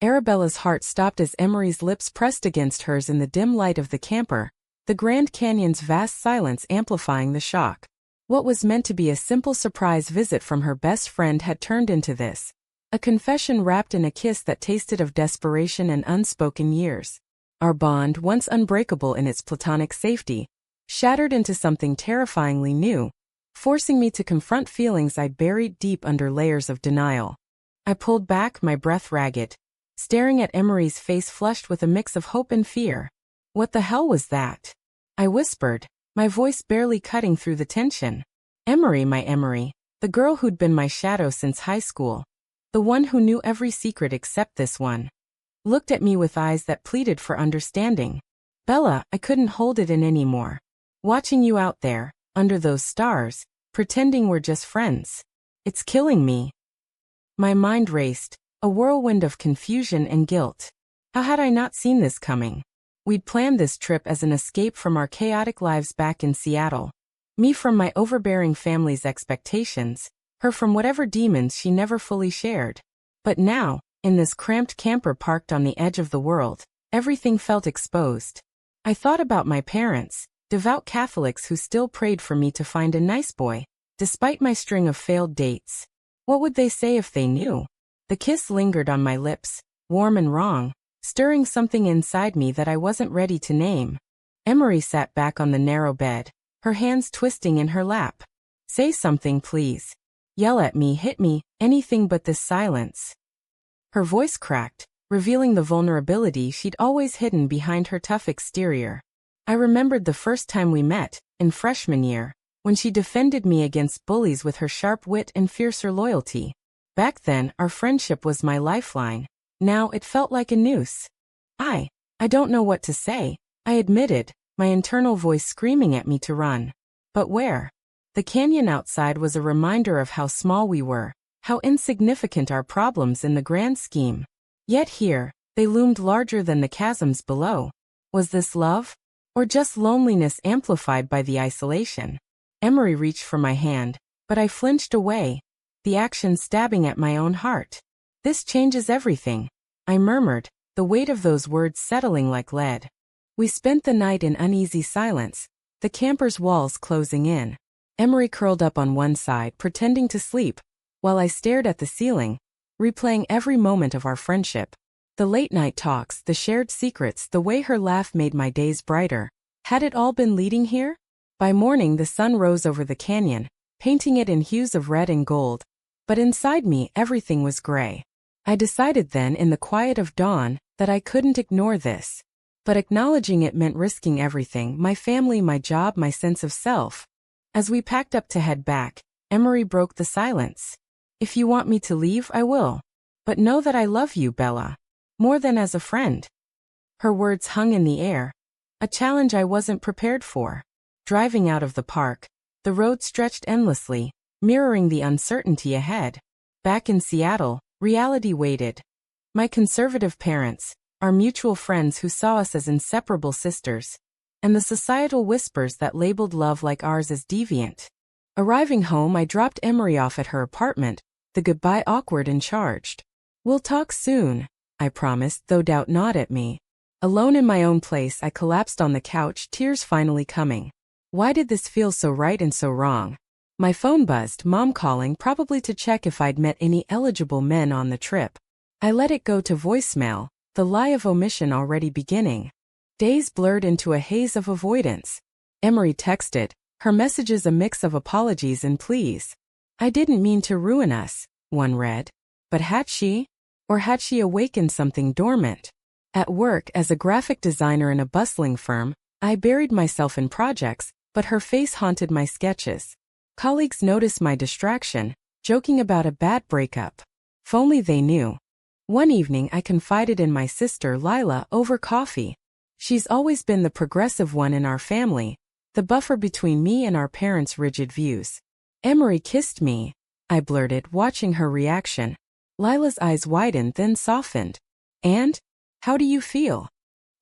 Arabella's heart stopped as Emery's lips pressed against hers in the dim light of the camper, the Grand Canyon's vast silence amplifying the shock. What was meant to be a simple surprise visit from her best friend had turned into this. A confession wrapped in a kiss that tasted of desperation and unspoken years. Our bond, once unbreakable in its platonic safety, shattered into something terrifyingly new, forcing me to confront feelings I buried deep under layers of denial. I pulled back, my breath ragged, staring at Emery's face flushed with a mix of hope and fear. "What the hell was that?" I whispered, my voice barely cutting through the tension. Emery, my Emery, the girl who'd been my shadow since high school, the one who knew every secret except this one, looked at me with eyes that pleaded for understanding. "Bella, I couldn't hold it in anymore. Watching you out there, under those stars, pretending we're just friends. It's killing me." My mind raced, a whirlwind of confusion and guilt. How had I not seen this coming? We'd planned this trip as an escape from our chaotic lives back in Seattle. Me from my overbearing family's expectations, her from whatever demons she never fully shared. But now, in this cramped camper parked on the edge of the world, everything felt exposed. I thought about my parents, devout Catholics who still prayed for me to find a nice boy, despite my string of failed dates. What would they say if they knew? The kiss lingered on my lips, warm and wrong, stirring something inside me that I wasn't ready to name. Emery sat back on the narrow bed, her hands twisting in her lap. "Say something, please. Yell at me, hit me, anything but this silence." Her voice cracked, revealing the vulnerability she'd always hidden behind her tough exterior. I remembered the first time we met, in freshman year, when she defended me against bullies with her sharp wit and fiercer loyalty. Back then, our friendship was my lifeline. Now it felt like a noose. I don't know what to say," I admitted, my internal voice screaming at me to run. But where? The canyon outside was a reminder of how small we were, how insignificant our problems in the grand scheme. Yet here, they loomed larger than the chasms below. Was this love? Or just loneliness amplified by the isolation? Emery reached for my hand, but I flinched away, the action stabbing at my own heart. "This changes everything," I murmured, the weight of those words settling like lead. We spent the night in uneasy silence, the camper's walls closing in. Emery curled up on one side, pretending to sleep, while I stared at the ceiling, replaying every moment of our friendship. The late-night talks, the shared secrets, the way her laugh made my days brighter. Had it all been leading here? By morning the sun rose over the canyon, painting it in hues of red and gold. But inside me everything was gray. I decided then in the quiet of dawn that I couldn't ignore this. But acknowledging it meant risking everything, my family, my job, my sense of self. As we packed up to head back, Emery broke the silence. "If you want me to leave, I will. But know that I love you, Bella. More than as a friend." Her words hung in the air, a challenge I wasn't prepared for. Driving out of the park, the road stretched endlessly, mirroring the uncertainty ahead. Back in Seattle, reality waited. My conservative parents, our mutual friends who saw us as inseparable sisters, and the societal whispers that labeled love like ours as deviant. Arriving home, I dropped Emery off at her apartment, the goodbye awkward and charged. "We'll talk soon," I promised, though doubt gnawed at me. Alone in my own place, I collapsed on the couch, tears finally coming. Why did this feel so right and so wrong? My phone buzzed, Mom calling, probably to check if I'd met any eligible men on the trip. I let it go to voicemail, the lie of omission already beginning. Days blurred into a haze of avoidance. Emery texted, her messages a mix of apologies and pleas. "I didn't mean to ruin us," one read. But had she? Or had she awakened something dormant? At work, as a graphic designer in a bustling firm, I buried myself in projects, but her face haunted my sketches. Colleagues noticed my distraction, joking about a bad breakup. If only they knew. One evening I confided in my sister Lila over coffee. She's always been the progressive one in our family, the buffer between me and our parents' rigid views. "Emery kissed me," I blurted, watching her reaction. Lila's eyes widened, then softened. "And? How do you feel?"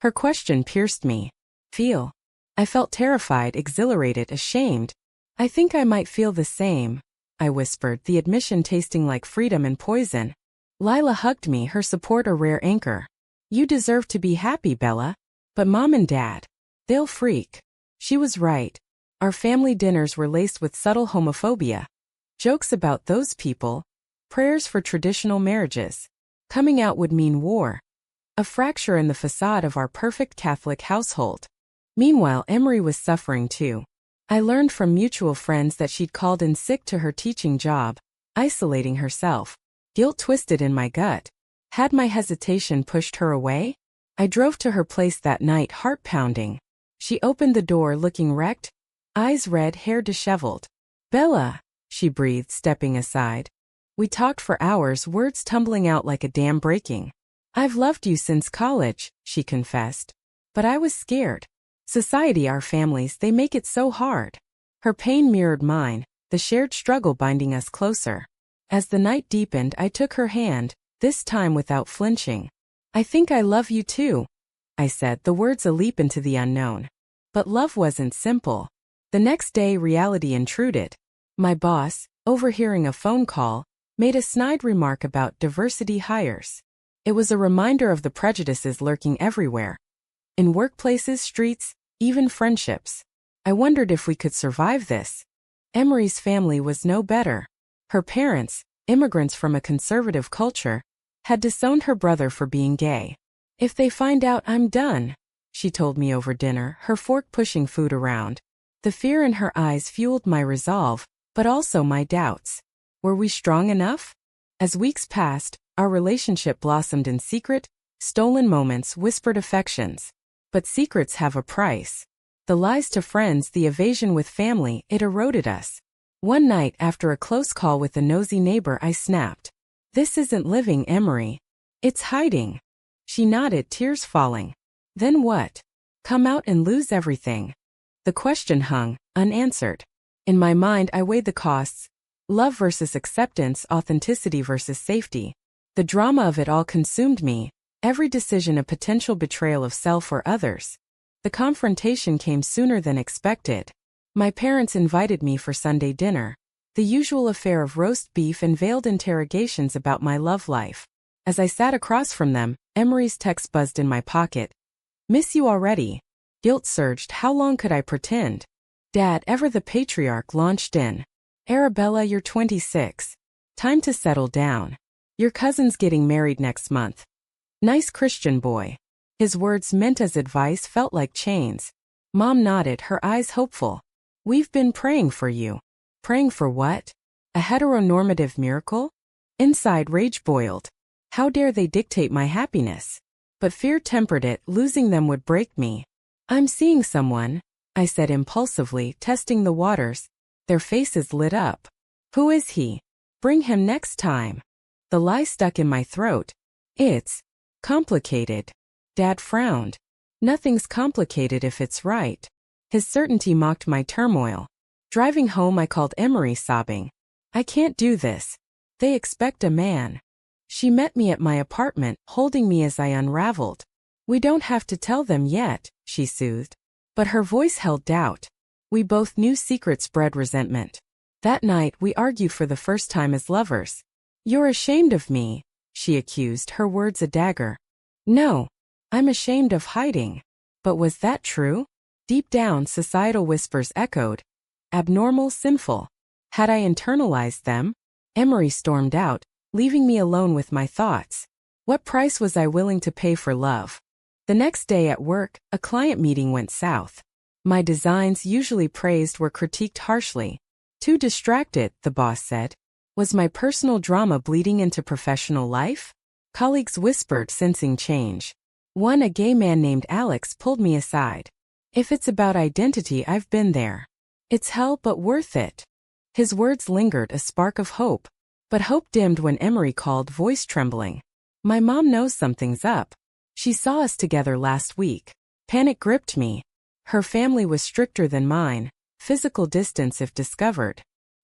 Her question pierced me. Feel? I felt terrified, exhilarated, ashamed. "I think I might feel the same," I whispered, the admission tasting like freedom and poison. Lila hugged me, her support a rare anchor. You deserve to be happy, Bella. But Mom and Dad, they'll freak. She was right. Our family dinners were laced with subtle homophobia. Jokes about those people. Prayers for traditional marriages. Coming out would mean war. A fracture in the facade of our perfect Catholic household. Meanwhile, Emery was suffering too. I learned from mutual friends that she'd called in sick to her teaching job, isolating herself. Guilt twisted in my gut. Had my hesitation pushed her away? I drove to her place that night, heart pounding. She opened the door looking wrecked, eyes red, hair disheveled. Bella, she breathed, stepping aside. We talked for hours, words tumbling out like a dam breaking. I've loved you since college, she confessed. But I was scared. Society, our families, they make it so hard. Her pain mirrored mine, the shared struggle binding us closer. As the night deepened, I took her hand, this time without flinching. I think I love you too, I said, the words a leap into the unknown. But love wasn't simple. The next day, reality intruded. My boss, overhearing a phone call, made a snide remark about diversity hires. It was a reminder of the prejudices lurking everywhere. In workplaces, streets, even friendships. I wondered if we could survive this. Emery's family was no better. Her parents, immigrants from a conservative culture, had disowned her brother for being gay. If they find out, I'm done, she told me over dinner, her fork pushing food around. The fear in her eyes fueled my resolve, but also my doubts. Were we strong enough? As weeks passed, our relationship blossomed in secret, stolen moments, whispered affections. But secrets have a price. The lies to friends, the evasion with family, it eroded us. One night, after a close call with a nosy neighbor, I snapped. This isn't living, Emery. It's hiding. She nodded, tears falling. Then what? Come out and lose everything? The question hung, unanswered. In my mind, I weighed the costs. Love versus acceptance, authenticity versus safety. The drama of it all consumed me, every decision a potential betrayal of self or others. The confrontation came sooner than expected. My parents invited me for Sunday dinner. The usual affair of roast beef and veiled interrogations about my love life. As I sat across from them, Emery's text buzzed in my pocket. Miss you already. Guilt surged. How long could I pretend? Dad, ever the patriarch, launched in. Arabella, you're 26. Time to settle down. Your cousin's getting married next month. Nice Christian boy. His words, meant as advice, felt like chains. Mom nodded, her eyes hopeful. We've been praying for you. Praying for what? A heteronormative miracle? Inside, rage boiled. How dare they dictate my happiness? But fear tempered it, losing them would break me. I'm seeing someone, I said impulsively, testing the waters. Their faces lit up. Who is he? Bring him next time. The lie stuck in my throat. It's complicated. Dad frowned. Nothing's complicated if it's right. His certainty mocked my turmoil. Driving home, I called Emery, sobbing. I can't do this. They expect a man. She met me at my apartment, holding me as I unraveled. We don't have to tell them yet, she soothed. But her voice held doubt. We both knew secrets bred resentment. That night, we argued for the first time as lovers. You're ashamed of me, she accused, her words a dagger. No, I'm ashamed of hiding. But was that true? Deep down, societal whispers echoed. Abnormal, sinful. Had I internalized them? Emery stormed out, leaving me alone with my thoughts. What price was I willing to pay for love? The next day at work, a client meeting went south. My designs, usually praised, were critiqued harshly. Too distracted, the boss said. Was my personal drama bleeding into professional life? Colleagues whispered, sensing change. One, a gay man named Alex, pulled me aside. If it's about identity, I've been there. It's hell, but worth it. His words lingered, a spark of hope. But hope dimmed when Emery called, voice trembling. My mom knows something's up. She saw us together last week. Panic gripped me. Her family was stricter than mine, physical distance if discovered.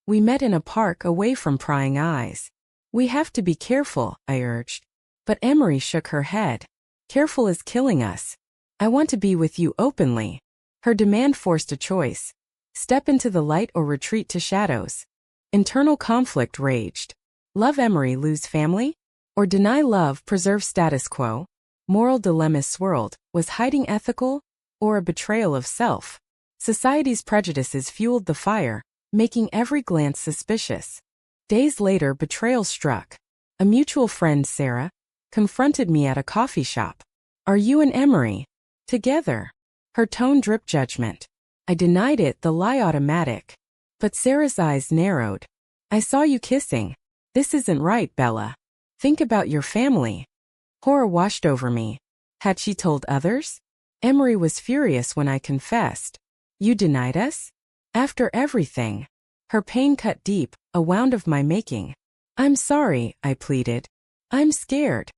We met in a park away from prying eyes. We have to be careful, I urged. But Emery shook her head. Careful is killing us. I want to be with you openly. Her demand forced a choice. Step into the light or retreat to shadows. Internal conflict raged. Love Emery, lose family? Or deny love, preserve status quo? Moral dilemmas swirled. Was hiding ethical? Or a betrayal of self? Society's prejudices fueled the fire, making every glance suspicious. Days later, betrayal struck. A mutual friend, Sarah, confronted me at a coffee shop. Are you and Emery together? Her tone dripped judgment. I denied it, the lie automatic. But Sarah's eyes narrowed. I saw you kissing. This isn't right, Bella. Think about your family. Horror washed over me. Had she told others? Emery was furious when I confessed. You denied us? After everything. Her pain cut deep, a wound of my making. I'm sorry, I pleaded. I'm scared.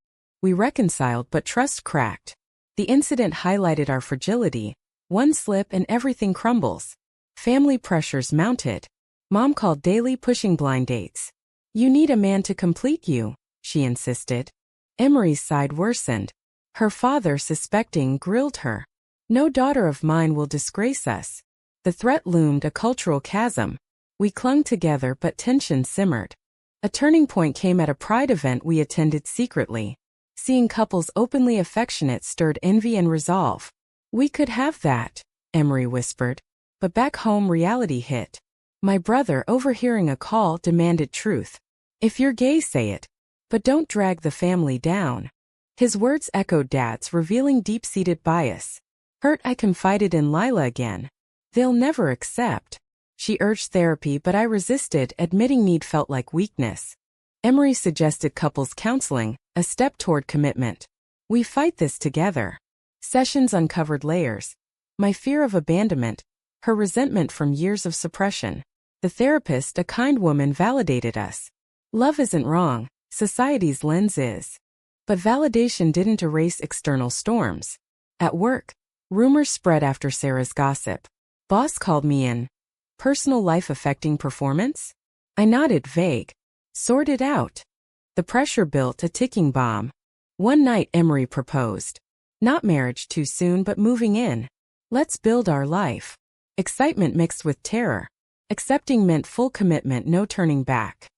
We reconciled, but trust cracked. The incident highlighted our fragility. One slip and everything crumbles. Family pressures mounted. Mom called daily, pushing blind dates. You need a man to complete you, she insisted. Emery's side worsened. Her father, suspecting, grilled her. No daughter of mine will disgrace us. The threat loomed, a cultural chasm. We clung together, but tension simmered. A turning point came at a pride event we attended secretly. Seeing couples openly affectionate stirred envy and resolve. We could have that, Emery whispered. But back home, reality hit. My brother, overhearing a call, demanded truth. If you're gay, say it. But don't drag the family down. His words echoed Dad's, revealing deep-seated bias. Hurt, I confided in Lila again. They'll never accept. She urged therapy, but I resisted, admitting need felt like weakness. Emery suggested couples counseling, a step toward commitment. We fight this together. Sessions uncovered layers. My fear of abandonment, her resentment from years of suppression. The therapist, a kind woman, validated us. Love isn't wrong, society's lens is. But validation didn't erase external storms. At work, rumors spread after Sarah's gossip. Boss called me in. Personal life affecting performance? I nodded, vague. Sort it out. The pressure built, a ticking bomb. One night Emery proposed. Not marriage too soon, but moving in. Let's build our life. Excitement mixed with terror. Accepting meant full commitment, no turning back.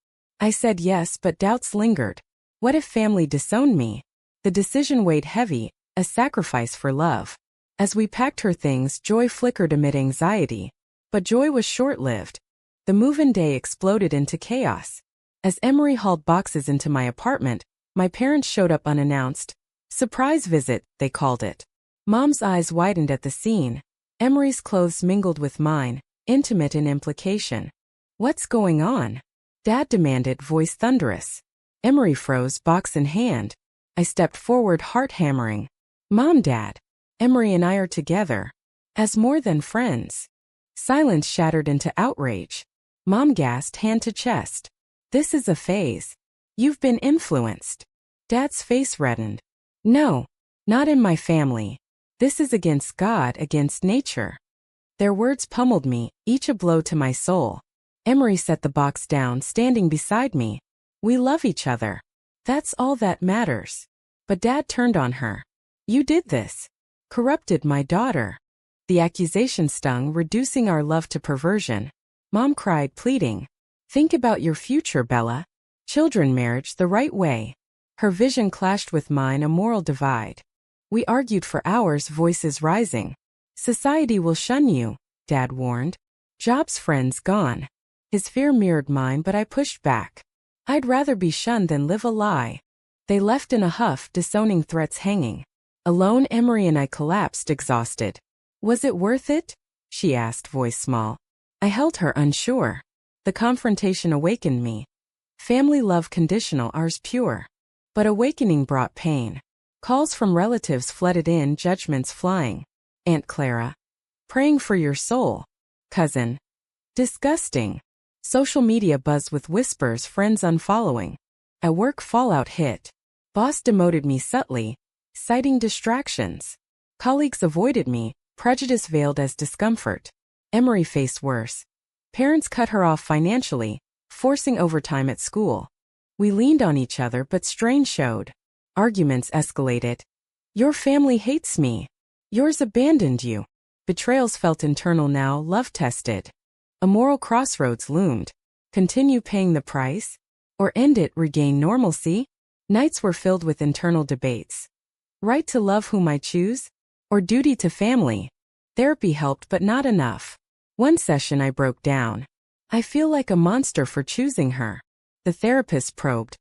I said yes, but doubts lingered. What if family disowned me? The decision weighed heavy, a sacrifice for love. As we packed her things, joy flickered amid anxiety. But joy was short-lived. The move-in day exploded into chaos. As Emery hauled boxes into my apartment, my parents showed up unannounced. Surprise visit, they called it. Mom's eyes widened at the scene. Emery's clothes mingled with mine, intimate in implication. What's going on? Dad demanded, voice thunderous. Emery froze, box in hand. I stepped forward, heart hammering. Mom, Dad. Emery and I are together. As more than friends. Silence shattered into outrage. Mom gasped, hand to chest. This is a phase. You've been influenced. Dad's face reddened. No, not in my family. This is against God, against nature. Their words pummeled me, each a blow to my soul. Emery set the box down, standing beside me. We love each other. That's all that matters. But Dad turned on her. You did this. Corrupted my daughter. The accusation stung, reducing our love to perversion. Mom cried, pleading. Think about your future, Bella. Children, marriage, the right way. Her vision clashed with mine, a moral divide. We argued for hours, voices rising. Society will shun you, Dad warned. Jobs, friends gone. His fear mirrored mine, but I pushed back. I'd rather be shunned than live a lie. They left in a huff, disowning threats hanging. Alone, Emery and I collapsed, exhausted. Was it worth it? She asked, voice small. I held her, unsure. The confrontation awakened me. Family love conditional, ours pure. But awakening brought pain. Calls from relatives flooded in, judgments flying. Aunt Clara. Praying for your soul. Cousin. Disgusting. Social media buzzed with whispers, friends unfollowing. At work, fallout hit. Boss demoted me subtly, citing distractions. Colleagues avoided me, prejudice veiled as discomfort. Emery faced worse. Parents cut her off financially, forcing overtime at school. We leaned on each other, but strain showed. Arguments escalated. Your family hates me. Yours abandoned you. Betrayals felt internal now, love tested. A moral crossroads loomed. Continue paying the price? Or end it, regain normalcy? Nights were filled with internal debates. Right to love whom I choose? Or duty to family? Therapy helped, but not enough. One session I broke down. I feel like a monster for choosing her. The therapist probed.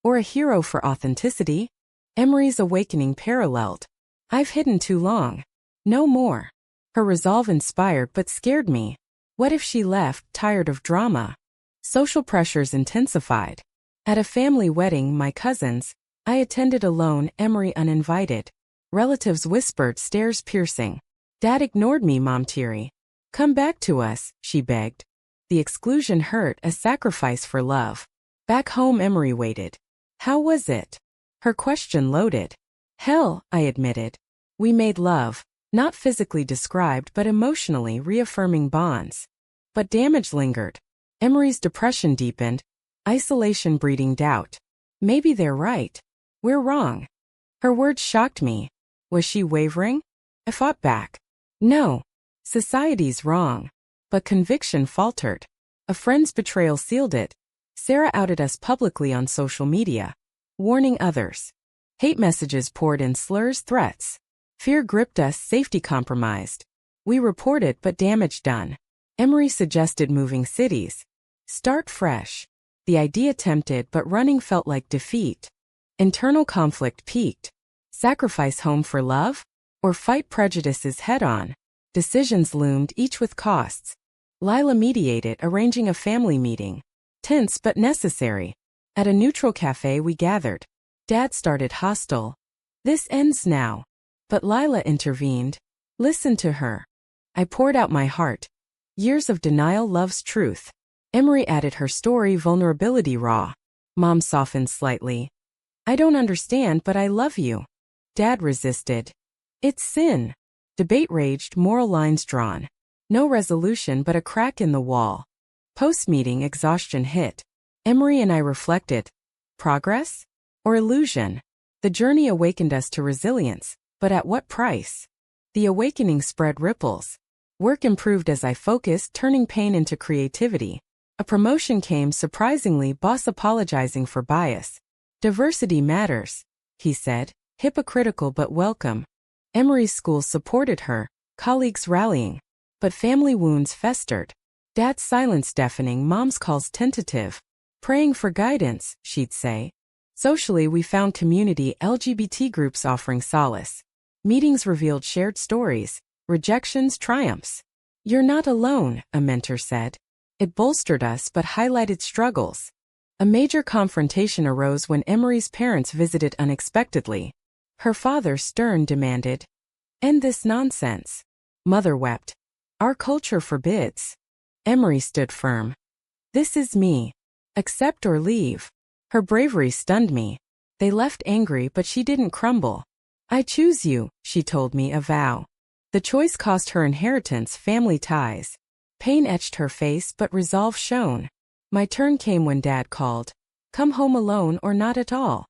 Or a hero for authenticity? Emery's awakening paralleled. I've hidden too long. No more. Her resolve inspired but scared me. What if she left, tired of drama? Social pressures intensified. At a family wedding, my cousins, I attended alone, Emery uninvited. Relatives whispered, stares piercing. Dad ignored me, Mom teary. Come back to us, she begged. The exclusion hurt, a sacrifice for love. Back home, Emery waited. How was it? Her question loaded. Hell, I admitted. We made love, not physically described but emotionally reaffirming bonds. But damage lingered. Emery's depression deepened. Isolation breeding doubt. Maybe they're right. We're wrong. Her words shocked me. Was she wavering? I fought back. No. Society's wrong. But conviction faltered. A friend's betrayal sealed it. Sarah outed us publicly on social media, warning others. Hate messages poured in, slurs, threats. Fear gripped us, safety compromised. We reported but damage done. Emery suggested moving cities. Start fresh. The idea tempted, but running felt like defeat. Internal conflict peaked. Sacrifice home for love? Or fight prejudices head-on? Decisions loomed, each with costs. Lila mediated, arranging a family meeting. Tense but necessary. At a neutral cafe we gathered. Dad started hostile. This ends now. But Lila intervened. Listen to her. I poured out my heart. Years of denial loves truth. Emery added her story, vulnerability raw. Mom softened slightly. I don't understand, but I love you. Dad resisted. It's sin. Debate raged, moral lines drawn. No resolution but a crack in the wall. Post-meeting exhaustion hit. Emery and I reflected. Progress? Or illusion? The journey awakened us to resilience, but at what price? The awakening spread ripples. Work improved as I focused, turning pain into creativity. A promotion came, surprisingly, boss apologizing for bias. Diversity matters, he said, hypocritical but welcome. Emery's school supported her, colleagues rallying. But family wounds festered. Dad's silence deafening, Mom's calls tentative. Praying for guidance, she'd say. Socially, we found community, LGBT groups offering solace. Meetings revealed shared stories, rejections, triumphs. You're not alone, a mentor said. It bolstered us but highlighted struggles. A major confrontation arose when Emery's parents visited unexpectedly. Her father, stern, demanded, "End this nonsense." Mother wept. "Our culture forbids." Emery stood firm. "This is me. Accept or leave." Her bravery stunned me. They left angry, but she didn't crumble. "I choose you," she told me, a vow. The choice cost her inheritance, family ties. Pain etched her face, but resolve shone. My turn came when Dad called. Come home alone or not at all.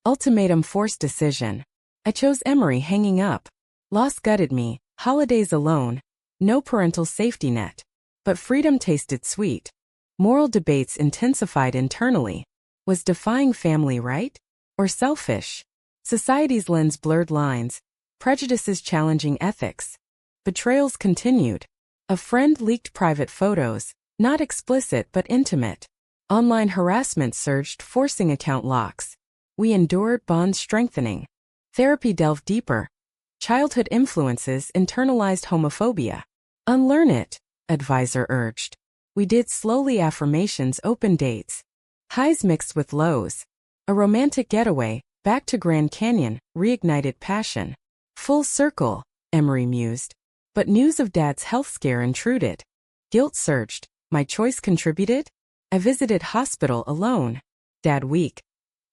Ultimatum, forced decision. I chose Emery, hanging up. Loss gutted me, holidays alone. No parental safety net. But freedom tasted sweet. Moral debates intensified internally. Was defying family right? Or selfish? Society's lens blurred lines. Prejudices challenging ethics. Betrayals continued. A friend leaked private photos, not explicit but intimate. Online harassment surged, forcing account locks. We endured, bonds strengthening. Therapy delved deeper. Childhood influences, internalized homophobia. Unlearn it, advisor urged. We did slowly, affirmations, open dates. Highs mixed with lows. A romantic getaway, back to Grand Canyon, reignited passion. Full circle, Emery mused. But news of Dad's health scare intruded. Guilt surged. My choice contributed? I visited hospital alone. Dad weak.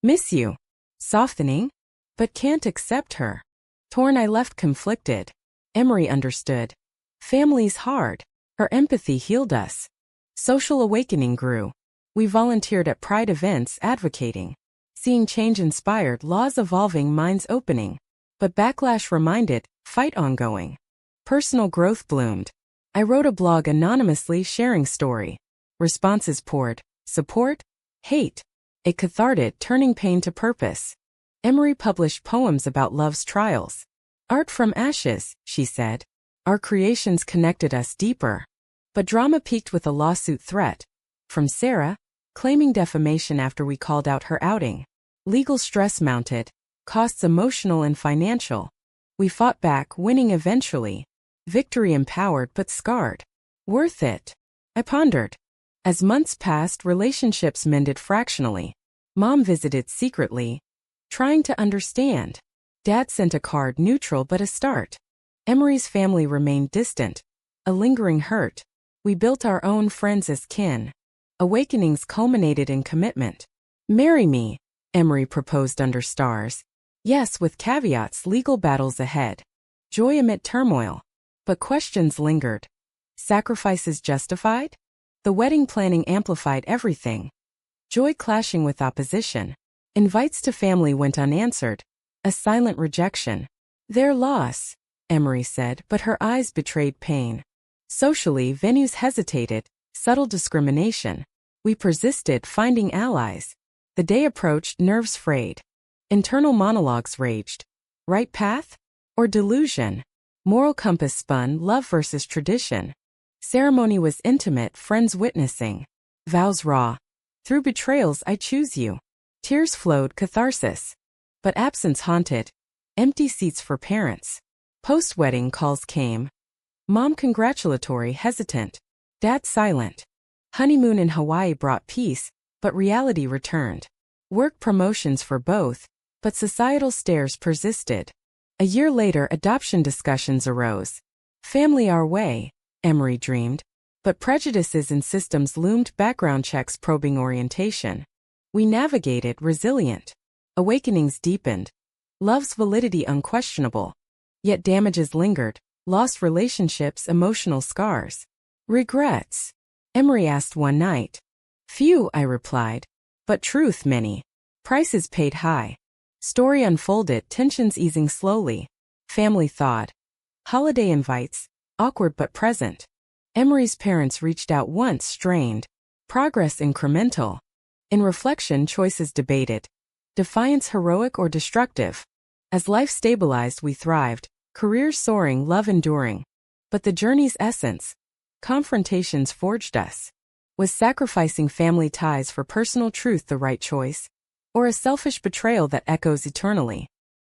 Miss you. Softening? But can't accept her. Torn, I left conflicted. Emery understood. Family's hard. Her empathy healed us. Social awakening grew. We volunteered at Pride events, advocating. Seeing change inspired, laws evolving, minds opening. But backlash reminded, fight ongoing. Personal growth bloomed. I wrote a blog anonymously, sharing story. Responses poured. Support? Hate. It cathartic, turning pain to purpose. Emery published poems about love's trials. Art from ashes, she said. Our creations connected us deeper. But drama peaked with a lawsuit threat. From Sarah, claiming defamation after we called out her outing. Legal stress mounted, costs emotional and financial. We fought back, winning eventually. Victory empowered but scarred. Worth it? I pondered. As months passed, relationships mended fractionally. Mom visited secretly, trying to understand. Dad sent a card, neutral but a start. Emery's family remained distant, a lingering hurt. We built our own friends as kin. Awakenings culminated in commitment. Marry me, Emery proposed under stars. Yes, with caveats, legal battles ahead. Joy amid turmoil. But questions lingered. Sacrifices justified? The wedding planning amplified everything. Joy clashing with opposition. Invites to family went unanswered. A silent rejection. Their loss, Emery said, but her eyes betrayed pain. Socially, venues hesitated, subtle discrimination. We persisted, finding allies. The day approached, nerves frayed. Internal monologues raged. Right path? Or delusion? Moral compass spun, love versus tradition. Ceremony was intimate, friends witnessing. Vows raw. Through betrayals I choose you. Tears flowed, catharsis. But absence haunted. Empty seats for parents. Post-wedding calls came. Mom congratulatory, hesitant. Dad silent. Honeymoon in Hawaii brought peace, but reality returned. Work promotions for both, but societal stares persisted. A year later, adoption discussions arose. Family our way, Emery dreamed. But prejudices and systems loomed, background checks probing orientation. We navigated, resilient. Awakenings deepened. Love's validity unquestionable. Yet damages lingered, lost relationships, emotional scars. Regrets? Emery asked one night. Few, I replied. But truth many. Prices paid high. Story unfolded, tensions easing slowly. Family thawed. Holiday invites, awkward but present. Emery's parents reached out once, strained. Progress incremental. In reflection, choices debated. Defiance heroic or destructive? As life stabilized, we thrived. Careers soaring, love enduring. But the journey's essence, confrontations forged us. Was sacrificing family ties for personal truth the right choice? Or a selfish betrayal that echoes eternally?